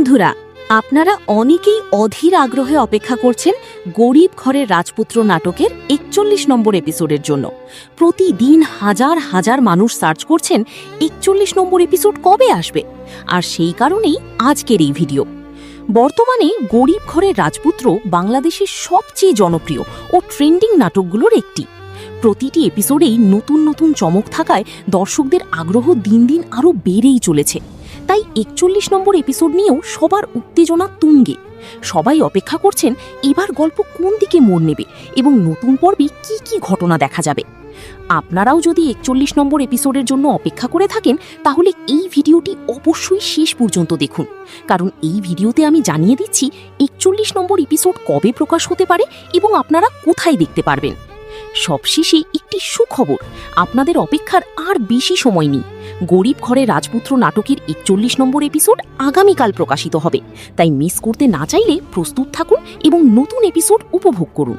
বন্ধুরা, আপনারা অনেকেই অধীর আগ্রহে অপেক্ষা করছেন গরিব ঘরের রাজপুত্র নাটকের ৪১ নম্বর এপিসোডের জন্য। প্রতিদিন হাজার হাজার মানুষ সার্চ করছেন ৪১ নম্বর এপিসোড কবে আসবে, আর সেই কারণেই আজকের এই ভিডিও। বর্তমানে গরিব ঘরের রাজপুত্র বাংলাদেশের সবচেয়ে জনপ্রিয় ও ট্রেন্ডিং নাটকগুলোর একটি। প্রতিটি এপিসোডেই নতুন নতুন চমক থাকায় দর্শকদের আগ্রহ দিন দিন আরও বেড়েই চলেছে। তাই ৪১ নম্বর এপিসোড নিয়েও সবার উত্তেজনা তুঙ্গে। সবাই অপেক্ষা করছেন এবার গল্প কোন দিকে মোড় নেবে এবং নতুন পর্বে কি কি ঘটনা দেখা যাবে। আপনারাও যদি ৪১ নম্বর এপিসোডের জন্য অপেক্ষা করে থাকেন, তাহলে এই ভিডিওটি অবশ্যই শেষ পর্যন্ত দেখুন, কারণ এই ভিডিওতে আমি জানিয়ে দিচ্ছি ৪১ নম্বর এপিসোড কবে প্রকাশ হতে পারে এবং আপনারা কোথায় দেখতে পারবেন। সবশেষে একটি সুখবর, আপনাদের অপেক্ষার আর বেশি সময় নেই। গরিব ঘরের রাজপুত্র নাটকের ৪১ নম্বর এপিসোড আগামীকাল প্রকাশিত হবে, তাই মিস করতে না চাইলে প্রস্তুত থাকুন এবং নতুন এপিসোড উপভোগ করুন।